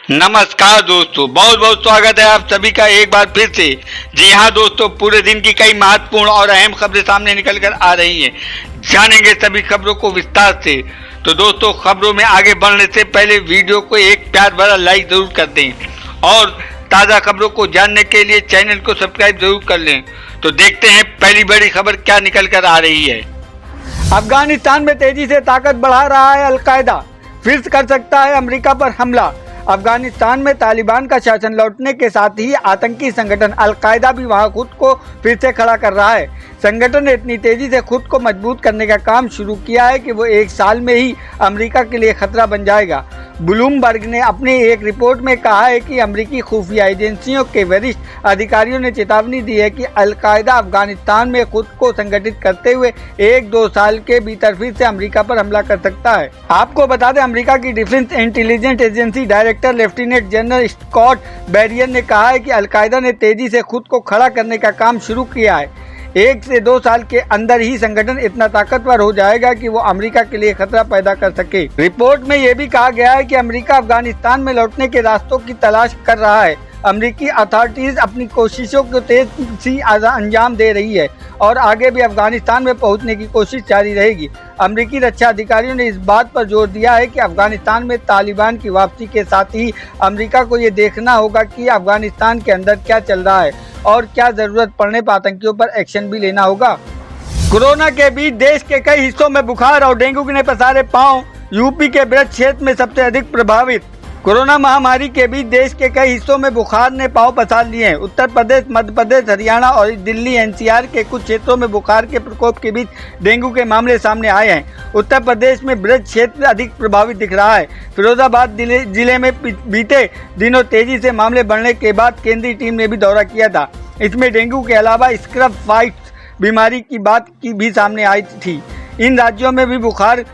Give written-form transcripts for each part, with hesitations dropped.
नमस्कार दोस्तों, बहुत बहुत स्वागत है आप सभी का एक बार फिर से। जी हाँ दोस्तों, पूरे दिन की कई महत्वपूर्ण और अहम खबरें सामने निकल कर आ रही हैं। जानेंगे सभी खबरों को विस्तार से। तो दोस्तों, खबरों में आगे बढ़ने से पहले वीडियो को एक प्यार भरा लाइक जरूर कर दें और ताज़ा खबरों को जानने के लिए चैनल को सब्सक्राइब जरूर कर लें। तो देखते हैं पहली बड़ी खबर क्या निकल कर आ रही है। अफगानिस्तान में तेजी से ताकत बढ़ा रहा है अलकायदा, फिर कर सकता है अमेरिका पर हमला। अफगानिस्तान में तालिबान का शासन लौटने के साथ ही आतंकी संगठन अलकायदा भी वहां खुद को फिर से खड़ा कर रहा है। संगठन ने इतनी तेजी से खुद को मजबूत करने का काम शुरू किया है कि वो एक साल में ही अमेरिका के लिए खतरा बन जाएगा। ब्लूमबर्ग ने अपनी एक रिपोर्ट में कहा है कि अमेरिकी खुफिया एजेंसियों के वरिष्ठ अधिकारियों ने चेतावनी दी है कि अलकायदा अफगानिस्तान में खुद को संगठित करते हुए 1-2 साल के भीतर फिर से अमेरिका पर हमला कर सकता है। आपको बता दें, अमेरिका की defence intelligence agency director lieutenant general Scott Berrier ने कहा है कि अलकायदा ने तेजी से खुद को खड़ा करने का काम शुरू किया है। 1 से 2 साल के अंदर ही संगठन इतना ताकतवर हो जाएगा कि वो अमेरिका के लिए खतरा पैदा कर सके। रिपोर्ट में ये भी कहा गया है कि अमेरिका अफगानिस्तान में लौटने के रास्तों की तलाश कर रहा है। अमेरिकी अथॉरिटीज अपनी कोशिशों को तेज सी अंजाम दे रही है और आगे भी अफगानिस्तान में पहुंचने की कोशिश जारी रहेगी। अमेरिकी रक्षा अधिकारियों ने इस बात पर जोर दिया है कि अफगानिस्तान में तालिबान की वापसी के साथ ही अमेरिका को ये देखना होगा कि अफगानिस्तान के अंदर क्या चल रहा है और क्या जरूरत पड़ने पर आतंकियों पर एक्शन भी लेना होगा। कोरोना के बीच देश के कई हिस्सों में बुखार और डेंगू ने पसारे पांव। यूपी के ब्रज क्षेत्र में सबसे अधिक प्रभावित। कोरोना महामारी के बीच देश के कई हिस्सों में बुखार ने पांव पसार लिए हैं। उत्तर प्रदेश, मध्य प्रदेश, हरियाणा और दिल्ली एनसीआर के कुछ क्षेत्रों में बुखार के प्रकोप के बीच डेंगू के मामले सामने आए हैं। उत्तर प्रदेश में ब्रज क्षेत्र अधिक प्रभावित दिख रहा है। फिरोजाबाद जिले में बीते दिनों तेजी से मामले बढ़ने के बाद केंद्रीय टीम ने भी दौरा किया था। इसमें डेंगू के अलावा स्क्रब फाइट्स बीमारी की बात की भी सामने आई थी। इन राज्यों में भी बुखार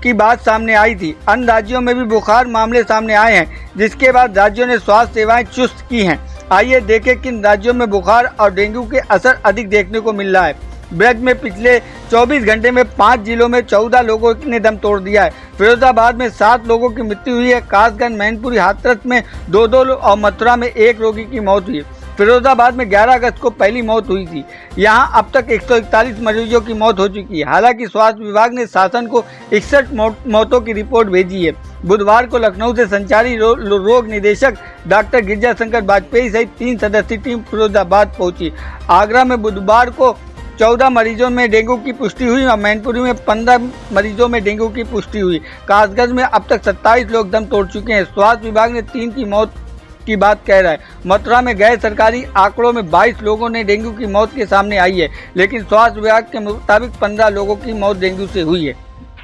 की बात सामने आई थी। अन्य राज्यों में भी बुखार मामले सामने आए हैं, जिसके बाद राज्यों ने स्वास्थ्य सेवाएं चुस्त की हैं। आइए देखें किन राज्यों में बुखार और डेंगू के असर अधिक देखने को मिल रहा है। ब्रज में पिछले 24 घंटे में 5 जिलों में 14 लोगों ने दम तोड़ दिया है। फिरोजाबाद में 7 लोगों की मृत्यु हुई है। कासगंज, मैनपुरी, हाथरस में 2-2 और मथुरा में 1 रोगी की मौत हुई है। फिरोजाबाद में 11 अगस्त को पहली मौत हुई थी। यहां अब तक 141 मरीजों की मौत हो चुकी है। हालांकि स्वास्थ्य विभाग ने शासन को 61 मौतों की रिपोर्ट भेजी है। बुधवार को लखनऊ से संचारी रोग निदेशक डॉक्टर गिरजा शंकर वाजपेयी सहित 3 सदस्यीय टीम फिरोजाबाद पहुंची। आगरा में बुधवार को 14 मरीजों में डेंगू की पुष्टि हुई और मैनपुरी में 15 मरीजों में डेंगू की पुष्टि हुई। कासगंज में अब तक 27 लोग दम तोड़ चुके हैं। स्वास्थ्य विभाग ने 3 की मौत की बात कह रहा है। मथुरा में गैर सरकारी आंकड़ों में 22 लोगों ने डेंगू की मौत के सामने आई है, लेकिन स्वास्थ्य विभाग के मुताबिक 15 लोगों की मौत डेंगू से हुई है।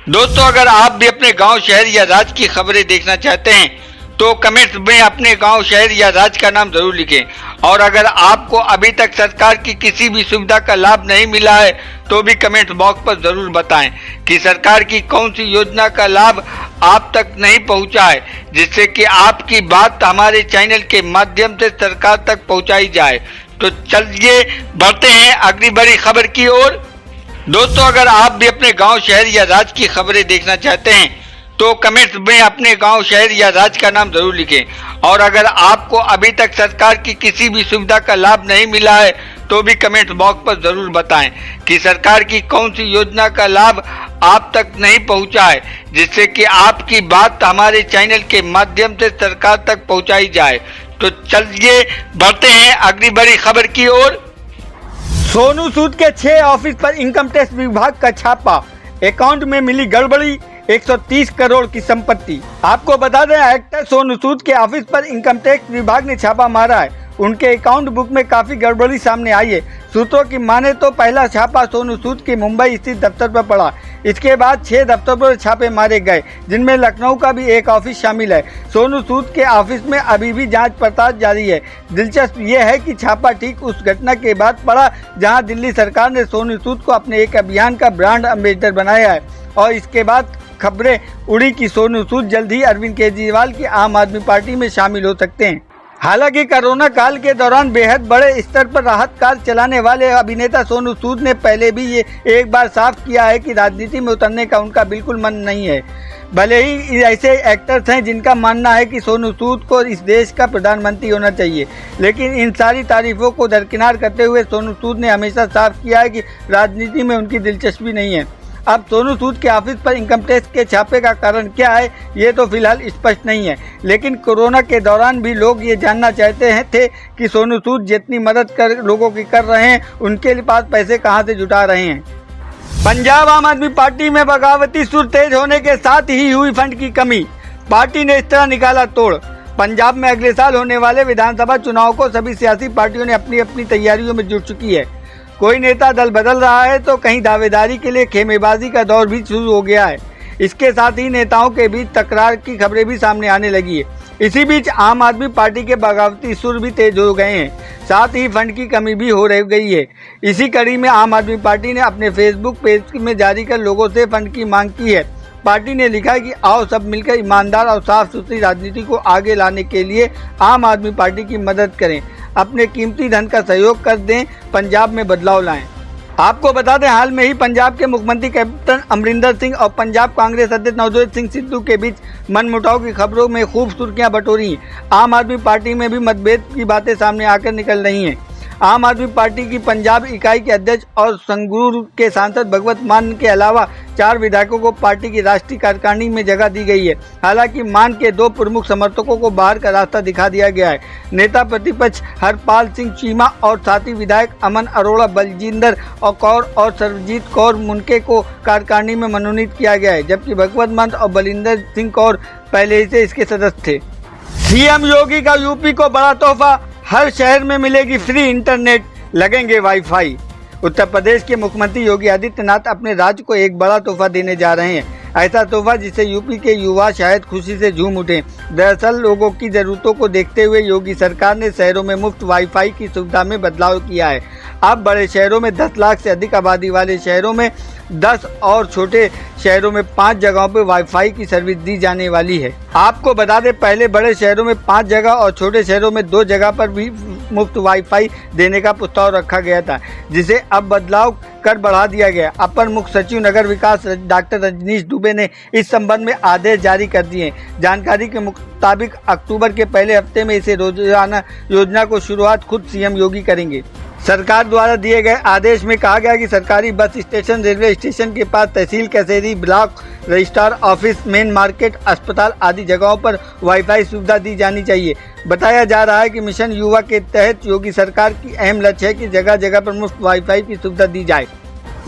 दोस्तों, अगर आप भी अपने गांव, शहर या राज्य की खबरें देखना चाहते हैं तो कमेंट्स में अपने गांव, शहर या राज्य का नाम जरूर लिखें। और अगर आपको अभी तक सरकार की किसी भी सुविधा का लाभ नहीं मिला है तो भी कमेंट बॉक्स पर जरूर बताएं कि सरकार की कौन सी योजना का लाभ आप तक नहीं पहुंचा है, जिससे कि आपकी बात हमारे चैनल के माध्यम से सरकार तक पहुंचाई जाए। तो चलिए बढ़ते हैं अगली बड़ी खबर की ओर। दोस्तों, अगर आप भी अपने गांव, शहर या राज्य की खबरें देखना चाहते हैं तो कमेंट्स में अपने गांव, शहर या राज्य का नाम जरूर लिखें। और अगर आपको अभी तक सरकार की किसी भी सुविधा का लाभ नहीं मिला है तो भी कमेंट बॉक्स पर जरूर बताएं कि सरकार की कौन सी योजना का लाभ आप तक नहीं पहुंचा है, जिससे कि आपकी बात हमारे चैनल के माध्यम से सरकार तक पहुंचाई जाए। तो चलिए बढ़ते हैं अगली बड़ी खबर की ओर। सोनू सूद के 6 ऑफिस पर इनकम टैक्स विभाग का छापा। अकाउंट में मिली गड़बड़ी, 130 करोड़ की संपत्ति। आपको बता दें, एक्टर सोनू सूद के ऑफिस पर इनकम टैक्स विभाग ने छापा मारा है। उनके अकाउंट बुक में काफी गड़बड़ी सामने आई है। सूत्रों की माने तो पहला छापा सोनू सूद के मुंबई स्थित दफ्तर पर पड़ा। इसके बाद 6 दफ्तर पर छापे मारे गए, जिनमें लखनऊ का भी एक ऑफिस शामिल है। सोनू सूद के ऑफिस में अभी भी जांच पड़ताल जारी है। दिलचस्प ये है कि छापा ठीक उस घटना के बाद पड़ा जहां दिल्ली सरकार ने सोनू सूद को अपने एक अभियान का ब्रांड एम्बेसडर बनाया है और इसके बाद खबरें उड़ी कि सोनू सूद जल्द ही अरविंद केजरीवाल की आम आदमी पार्टी में शामिल हो सकते हैं। हालांकि कोरोना काल के दौरान बेहद बड़े स्तर पर राहत कार्य चलाने वाले अभिनेता सोनू सूद ने पहले भी ये एक बार साफ किया है कि राजनीति में उतरने का उनका बिल्कुल मन नहीं है। भले ही ऐसे एक्टर्स हैं जिनका मानना है कि सोनू सूद को इस देश का प्रधानमंत्री होना चाहिए, लेकिन इन सारी तारीफों को दरकिनार करते हुए सोनू सूद ने हमेशा साफ किया है कि राजनीति में उनकी दिलचस्पी नहीं है। अब सोनू सूद के ऑफिस पर इनकम टैक्स के छापे का कारण क्या है, ये तो फिलहाल स्पष्ट नहीं है, लेकिन कोरोना के दौरान भी लोग ये जानना चाहते थे कि सोनू सूद जितनी मदद लोगों की कर रहे हैं, उनके पास पैसे कहाँ से जुटा रहे हैं। पंजाब आम आदमी पार्टी में बगावती सुर तेज होने के साथ ही हुई फंड की कमी। पार्टी ने इस तरह निकाला तोड़। पंजाब में अगले साल होने वाले विधानसभा चुनाव को सभी सियासी पार्टियों ने अपनी अपनी तैयारियों में जुट चुकी है। कोई नेता दल बदल रहा है तो कहीं दावेदारी के लिए खेमेबाजी का दौर भी शुरू हो गया है। इसके साथ ही नेताओं के बीच तकरार की खबरें भी सामने आने लगी है। इसी बीच आम आदमी पार्टी के बगावती सुर भी तेज हो गए हैं, साथ ही फंड की कमी भी हो रह गई है। इसी कड़ी में आम आदमी पार्टी ने अपने फेसबुक पेज में जारी कर लोगों से फंड की मांग की है। पार्टी ने लिखा है कि आओ सब मिलकर ईमानदार और साफ सुथरी राजनीति को आगे लाने के लिए आम आदमी पार्टी की मदद करें, अपने कीमती धन का सहयोग कर दें, पंजाब में बदलाव लाएं। आपको बता दें, हाल में ही पंजाब के मुख्यमंत्री कैप्टन अमरिंदर सिंह और पंजाब कांग्रेस अध्यक्ष नवजोत सिंह सिद्धू के बीच मनमुटाव की खबरों में खूब सुर्खियां बटोरी। आम आदमी पार्टी में भी मतभेद की बातें सामने आकर निकल रही हैं। आम आदमी पार्टी की पंजाब इकाई के अध्यक्ष और संगरूर के सांसद भगवत मान के अलावा 4 विधायकों को पार्टी की राष्ट्रीय कार्यकारिणी में जगह दी गई है। हालांकि मान के 2 प्रमुख समर्थकों को बाहर का रास्ता दिखा दिया गया है। नेता प्रतिपक्ष हरपाल सिंह चीमा और साथी विधायक अमन अरोड़ा, बलजिंदर और कौर और सरबजीत कौर मुनके को कार्यकारिणी में मनोनीत किया गया है, जबकि भगवत मान और बलिंदर सिंह कौर पहले ही से इसके सदस्य थे। सीएम योगी का यूपी को बड़ा तोहफा, हर शहर में मिलेगी फ्री इंटरनेट, लगेंगे वाईफाई। उत्तर प्रदेश के मुख्यमंत्री योगी आदित्यनाथ अपने राज्य को एक बड़ा तोहफा देने जा रहे हैं। ऐसा तोहफा जिसे यूपी के युवा शायद खुशी से झूम उठे। दरअसल लोगों की जरूरतों को देखते हुए योगी सरकार ने शहरों में मुफ्त वाईफाई की सुविधा में बदलाव किया है। अब बड़े शहरों में 10 लाख से अधिक आबादी वाले शहरों में 10 और छोटे शहरों में 5 जगहों पर वाईफाई की सर्विस दी जाने वाली है। आपको बता दें, पहले बड़े शहरों में 5 जगह और छोटे शहरों में 2 जगह पर भी मुफ्त वाईफाई देने का प्रस्ताव रखा गया था, जिसे अब बदलाव कर बढ़ा दिया गया। अपर मुख्य सचिव नगर विकास डॉक्टर रजनीश दुबे ने इस संबंध में आदेश जारी कर दिए। जानकारी के मुताबिक अक्टूबर के पहले हफ्ते में इसे रोजाना योजना को शुरुआत खुद सीएम योगी करेंगे। सरकार द्वारा दिए गए आदेश में कहा गया कि सरकारी बस स्टेशन, रेलवे स्टेशन के पास तहसील कचहरी, block registrar office, main market, अस्पताल आदि जगहों पर वाईफाई सुविधा दी जानी चाहिए। बताया जा रहा है कि मिशन युवा के तहत योगी सरकार की अहम लक्ष्य है कि जगह जगह पर मुफ्त वाईफाई की सुविधा दी जाए।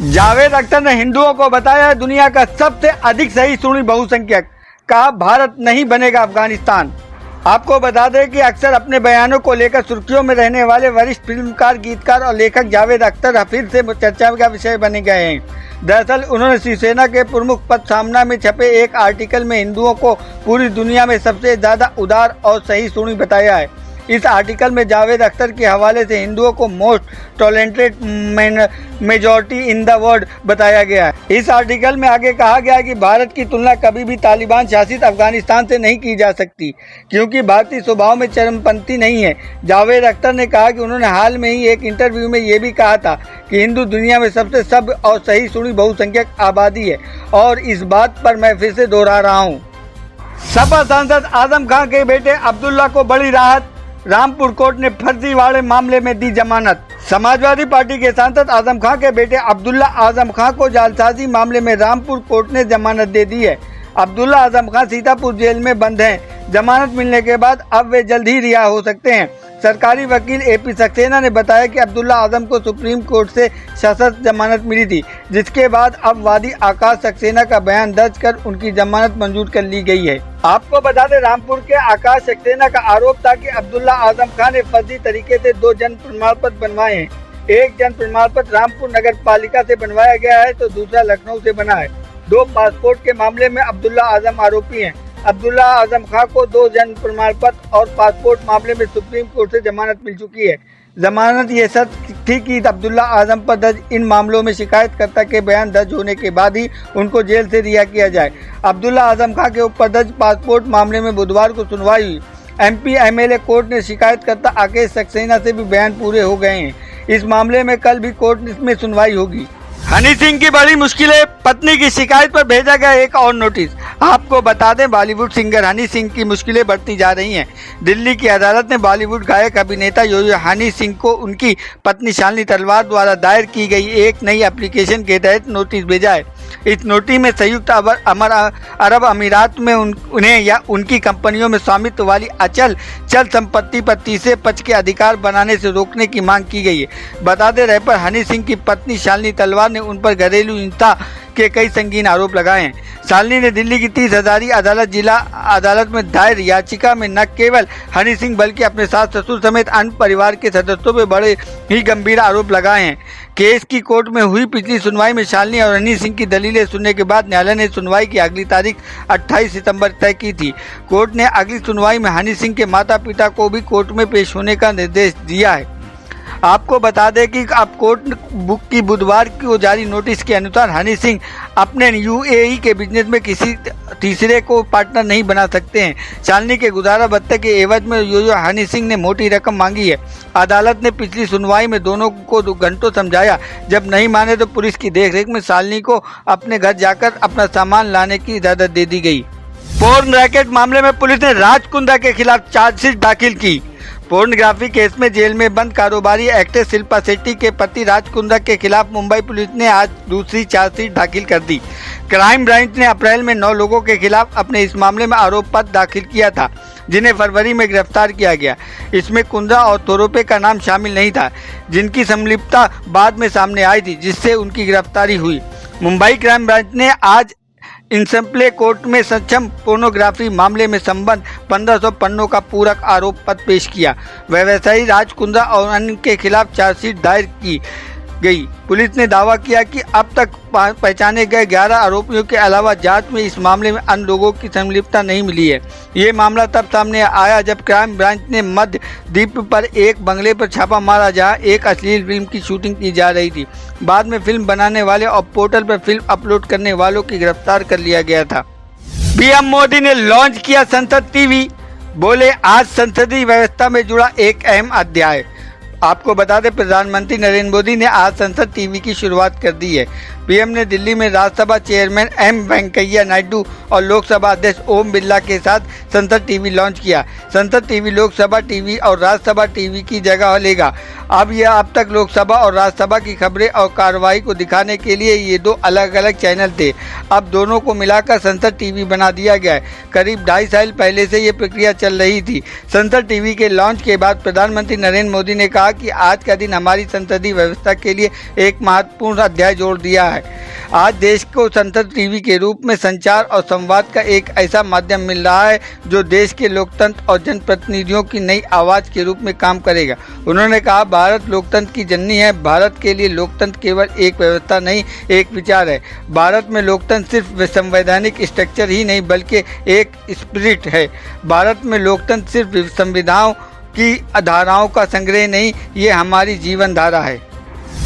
जावेद अख्तर ने हिंदुओं को बताया दुनिया का सबसे अधिक सही सुनी बहुसंख्यक, कहा भारत नहीं बनेगा अफगानिस्तान। आपको बता दें कि अक्सर अपने बयानों को लेकर सुर्खियों में रहने वाले वरिष्ठ फिल्मकार, गीतकार और लेखक जावेद अख्तर फिर से चर्चा का विषय बने गए हैं। दरअसल उन्होंने शिवसेना के प्रमुख पद सामना में छपे एक आर्टिकल में हिंदुओं को पूरी दुनिया में सबसे ज्यादा उदार और सही सुनी बताया है। इस आर्टिकल में जावेद अख्तर के हवाले से हिंदुओं को most tolerated majority in the world बताया गया है। इस आर्टिकल में आगे कहा गया है कि भारत की तुलना कभी भी तालिबान शासित अफगानिस्तान से नहीं की जा सकती, क्योंकि भारतीय स्वभाव में चरमपंथी नहीं है। जावेद अख्तर ने कहा कि उन्होंने हाल में ही एक इंटरव्यू में ये भी कहा था कि हिंदू दुनिया में सबसे सब और सही सुनी बहुसंख्यक आबादी है, और इस बात पर मैं फिर से दोहरा रहा हूँ। सपा सांसद आजम खां के बेटे अब्दुल्ला को बड़ी राहत, रामपुर कोर्ट ने फर्जीवाड़े मामले में दी जमानत। समाजवादी पार्टी के सांसद आजम खां के बेटे अब्दुल्ला आजम खां को जालसाजी मामले में रामपुर कोर्ट ने जमानत दे दी है। अब्दुल्ला आजम खां सीतापुर जेल में बंद हैं। जमानत मिलने के बाद अब वे जल्द ही रिहा हो सकते हैं। सरकारी वकील एपी सक्सेना ने बताया कि अब्दुल्ला आजम को सुप्रीम कोर्ट से सशर्त जमानत मिली थी, जिसके बाद अब वादी आकाश सक्सेना का बयान दर्ज कर उनकी जमानत मंजूर कर ली गई है। आपको बता दें, रामपुर के आकाश सक्सेना का आरोप था कि अब्दुल्ला आजम खान ने फर्जी तरीके से 2 जन्म प्रमाण पत्र बनवाए हैं। एक जन्म प्रमाण पत्र रामपुर नगर पालिका से बनवाया गया है तो दूसरा लखनऊ से बना है। 2 पासपोर्ट के मामले में अब्दुल्ला आजम आरोपी हैं। अब्दुल्ला आजम खां को 2 जन्म प्रमाण पत्र और पासपोर्ट मामले में सुप्रीम कोर्ट से जमानत मिल चुकी है। जमानत ये शर्त थी कि अब्दुल्ला आजम पर दर्ज इन मामलों में शिकायतकर्ता के बयान दर्ज होने के बाद ही उनको जेल से रिहा किया जाए। अब्दुल्ला आजम खां के ऊपर दर्ज पासपोर्ट मामले में बुधवार को सुनवाई हुई। एमपी एमएलए कोर्ट ने शिकायतकर्ता आकाश सक्सेना से भी बयान पूरे हो गए हैं। इस मामले में कल भी कोर्ट में सुनवाई होगी। हनी सिंह की बड़ी मुश्किलें, पत्नी की शिकायत पर भेजा गया एक और नोटिस। आपको बता दें, बॉलीवुड सिंगर हनी सिंह की मुश्किलें बढ़ती जा रही हैं। दिल्ली की अदालत ने बॉलीवुड गायक अभिनेता यो हनी सिंह को उनकी पत्नी शालिनी तलवार द्वारा दायर की गई एक नई एप्लीकेशन के तहत नोटिस भेजा है। इस नोटिस में संयुक्त अरब अमीरात में उन्हें या उनकी कंपनियों में स्वामित्व वाली अचल चल संपत्ति पर तीसरे पक्ष के अधिकार बनाने से रोकने की मांग की गई है। बता दें, रैपर हनी सिंह की पत्नी शालिनी तलवार ने उन पर घरेलू हिंसा के कई संगीन आरोप लगाए हैं। शालिनी ने दिल्ली की 30 हजारी जिला अदालत में दायर याचिका में न केवल हनी सिंह बल्कि अपने सास ससुर समेत अन्य परिवार के सदस्यों पर बड़े ही गंभीर आरोप लगाए हैं। केस की कोर्ट में हुई पिछली सुनवाई में शालिनी और हनी सिंह की दलीलें सुनने के बाद न्यायालय ने सुनवाई की अगली तारीख 28 सितंबर तय की थी। कोर्ट ने अगली सुनवाई में हनी सिंह के माता पिता को भी कोर्ट में पेश होने का निर्देश दिया है। आपको बता दें कि अब कोर्ट बुक की बुधवार को जारी नोटिस के अनुसार हनी सिंह अपने यूएई के बिजनेस में किसी तीसरे को पार्टनर नहीं बना सकते हैं। शालिनी के गुजारा भत्ते के एवज में यो हनी सिंह ने मोटी रकम मांगी है। अदालत ने पिछली सुनवाई में दोनों को 2 घंटों समझाया। जब नहीं माने तो पुलिस की देखरेख में शालिनी को अपने घर जाकर अपना सामान लाने की इजाजत दे दी गई। पोर्न रैकेट मामले में पुलिस ने राज कुंद्रा के खिलाफ चार्जशीट दाखिल की। पोर्नोग्राफी केस में जेल में बंद कारोबारी एक्ट्रेस शिल्पा शेट्टी के पति राज कुंद्रा के खिलाफ मुंबई पुलिस ने आज दूसरी चार्जशीट दाखिल कर दी। क्राइम ब्रांच ने अप्रैल में 9 लोगों के खिलाफ अपने इस मामले में आरोप पत्र दाखिल किया था, जिन्हें फरवरी में गिरफ्तार किया गया। इसमें कुंद्रा और थोरोपे का नाम शामिल नहीं था, जिनकी संलिप्तता बाद में सामने आई थी, जिससे उनकी गिरफ्तारी हुई। मुंबई क्राइम ब्रांच ने आज इंसम्पले कोर्ट में सक्षम पोर्नोग्राफी मामले में संबंध 1500 पन्नों का पूरक आरोप पत्र पेश किया। व्यवसायी राज कुंद्रा और अन्य के खिलाफ चार्जशीट दायर की गई। पुलिस ने दावा किया कि अब तक पहचाने गए 11 आरोपियों के अलावा जांच में इस मामले में अन्य लोगों की संलिप्तता नहीं मिली है। ये मामला तब सामने आया जब क्राइम ब्रांच ने मध्य द्वीप पर एक बंगले पर छापा मारा, जहां एक अश्लील फिल्म की शूटिंग की जा रही थी। बाद में फिल्म बनाने वाले और पोर्टल पर फिल्म अपलोड करने वालों की गिरफ्तार कर लिया गया था। पीएम मोदी ने लॉन्च किया संसद टीवी, बोले आज संसदीय व्यवस्था में जुड़ा एक अहम अध्याय। आपको बता दें, प्रधानमंत्री नरेंद्र मोदी ने आज संसद टीवी की शुरुआत कर दी है। पीएम ने दिल्ली में राज्यसभा चेयरमैन एम वेंकैया नायडू और लोकसभा अध्यक्ष ओम बिरला के साथ संसद टीवी लॉन्च किया। संसद टीवी लोकसभा टीवी और राज्यसभा टीवी की जगह लेगा। अब तक लोकसभा और राज्यसभा की खबरें और कार्रवाई को दिखाने के लिए ये 2 अलग अलग चैनल थे। अब दोनों को मिलाकर संसद टीवी बना दिया गया है। करीब 2.5 साल पहले से ये प्रक्रिया चल रही थी। संसद टीवी के लॉन्च के बाद प्रधानमंत्री नरेंद्र मोदी ने कहा कि आज का दिन हमारी संसदीय व्यवस्था के लिए एक महत्वपूर्ण अध्याय जोड़ दिया है। आज देश को संसद टीवी के रूप में संचार और संवाद का एक ऐसा माध्यम मिल रहा है जो देश के लोकतंत्र और जनप्रतिनिधियों की नई आवाज के रूप में काम करेगा। उन्होंने कहा, भारत लोकतंत्र की जननी है। भारत के लिए लोकतंत्र केवल एक व्यवस्था नहीं, एक विचार है। भारत में लोकतंत्र सिर्फ संवैधानिक स्ट्रक्चर ही नहीं बल्कि एक स्पिरिट है। भारत में लोकतंत्र सिर्फ संविधानों की धाराओं का संग्रह नहीं, ये हमारी जीवन धारा है।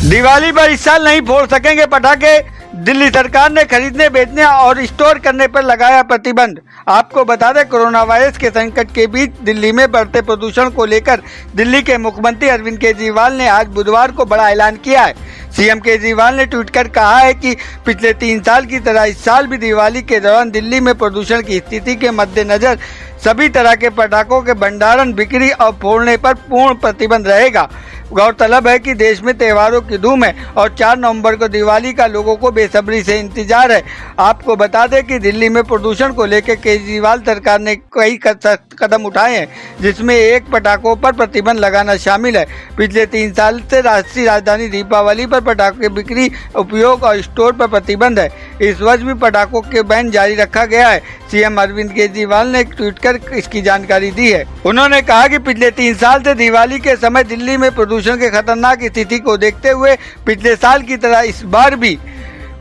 दिवाली पर इस साल नहीं फोड़ सकेंगे पटाखे, दिल्ली सरकार ने खरीदने, बेचने और स्टोर करने पर लगाया प्रतिबंध। आपको बता दें, कोरोना वायरस के संकट के बीच दिल्ली में बढ़ते प्रदूषण को लेकर दिल्ली के मुख्यमंत्री अरविंद केजरीवाल ने आज बुधवार को बड़ा ऐलान किया है। सीएम केजरीवाल ने ट्वीट कर कहा है कि पिछले 3 साल की तरह इस साल भी दिवाली के दौरान दिल्ली में प्रदूषण की स्थिति के मद्देनजर सभी तरह के पटाखों के भंडारण, बिक्री और फोड़ने पर पूर्ण प्रतिबंध रहेगा। गौरतलब है कि देश में त्योहारों की धूम है और 4 नवंबर को दिवाली का लोगों को बेसब्री से इंतजार है। आपको बता दें कि दिल्ली में प्रदूषण को लेकर केजरीवाल सरकार ने कई कदम उठाए हैं, जिसमें एक पटाखों पर प्रतिबंध लगाना शामिल है। पिछले 3 साल से राष्ट्रीय राजधानी दीपावली पर पटाखे बिक्री, उपयोग और स्टोर पर प्रतिबंध है। इस वर्ष भी पटाखों के बैन जारी रखा गया है। सीएम अरविंद केजरीवाल ने ट्वीट कर इसकी जानकारी दी है। उन्होंने कहा कि पिछले 3 साल से दिवाली के समय दिल्ली में प्रदूषण के खतरनाक स्थिति को देखते हुए पिछले साल की तरह इस बार भी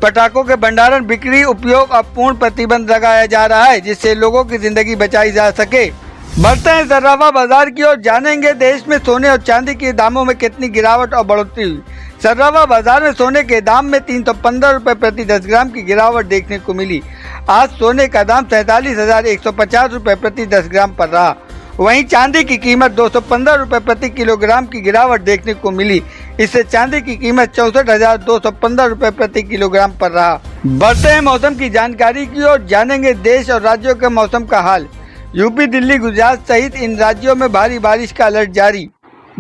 पटाखों के भंडारण, बिक्री, उपयोग और पूर्ण प्रतिबंध लगाया जा रहा है, जिससे लोगों की जिंदगी बचाई जा सके। बढ़ते हैं सर्राफा बाजार की ओर, जानेंगे देश में सोने और चांदी के दामों में कितनी गिरावट और बढ़ोतरी हुई। सर्राफा बाजार में सोने के दाम में 315 रुपये प्रति 10 ग्राम की गिरावट देखने को मिली। आज सोने का दाम 47,150 रुपये प्रति 10 ग्राम पर रहा। वहीं चांदी की कीमत 215 रुपये प्रति किलोग्राम की गिरावट देखने को मिली। इससे चांदी की कीमत 64,215 रुपये प्रति किलोग्राम पर रहा। बढ़ते हैं मौसम की जानकारी की ओर, जानेंगे देश और राज्यों के मौसम का हाल। यूपी, दिल्ली, गुजरात सहित इन राज्यों में भारी बारिश का अलर्ट जारी।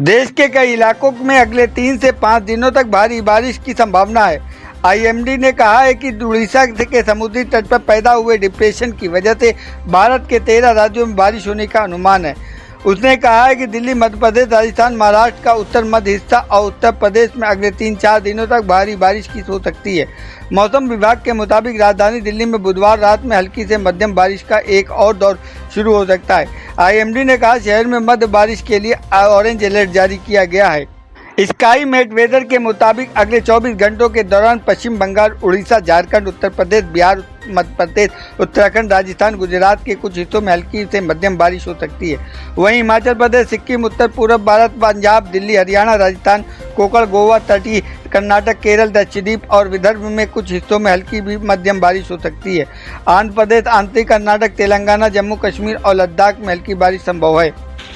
देश के कई इलाकों में अगले 3 से 5 दिनों तक भारी बारिश की संभावना है। आईएमडी ने कहा है कि उड़ीसा के समुद्री तट पर पैदा हुए डिप्रेशन की वजह से भारत के 13 राज्यों में बारिश होने का अनुमान है। उसने कहा है कि दिल्ली, मध्य प्रदेश, राजस्थान, महाराष्ट्र का उत्तर मध्य हिस्सा और उत्तर प्रदेश में अगले 3-4 दिनों तक भारी बारिश की हो सकती है। मौसम विभाग के मुताबिक राजधानी दिल्ली में बुधवार रात में हल्की से मध्यम बारिश का एक और दौर शुरू हो सकता है। आईएमडी ने कहा शहर में मध्य बारिश के लिए ऑरेंज अलर्ट जारी किया गया है। स्काई मेट वेदर के मुताबिक अगले 24 घंटों के दौरान पश्चिम बंगाल, उड़ीसा, झारखंड, उत्तर प्रदेश, बिहार, मध्य प्रदेश, उत्तराखंड, राजस्थान, गुजरात के कुछ हिस्सों में हल्की से मध्यम बारिश हो सकती है। वहीं हिमाचल प्रदेश, सिक्किम, उत्तर पूर्व भारत, पंजाब, दिल्ली, हरियाणा, राजस्थान, कोंकण, गोवा, तटीय कर्नाटक, केरल, दक्षिणीप और विदर्भ में कुछ हिस्सों में हल्की भी मध्यम बारिश हो सकती है। आंध्र प्रदेश, आंतरिक कर्नाटक, तेलंगाना, जम्मू कश्मीर और लद्दाख में हल्की बारिश संभव है।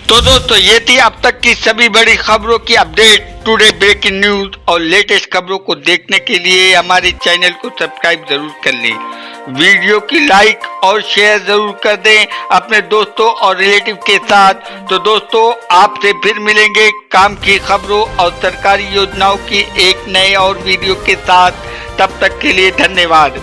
तो दोस्तों, ये थी अब तक की सभी बड़ी खबरों की अपडेट। टुडे ब्रेकिंग न्यूज और लेटेस्ट खबरों को देखने के लिए हमारे चैनल को सब्सक्राइब जरूर कर लें। वीडियो की लाइक और शेयर जरूर कर दें अपने दोस्तों और रिलेटिव के साथ। तो दोस्तों, आपसे फिर मिलेंगे काम की खबरों और सरकारी योजनाओं की एक नए और वीडियो के साथ। तब तक के लिए धन्यवाद।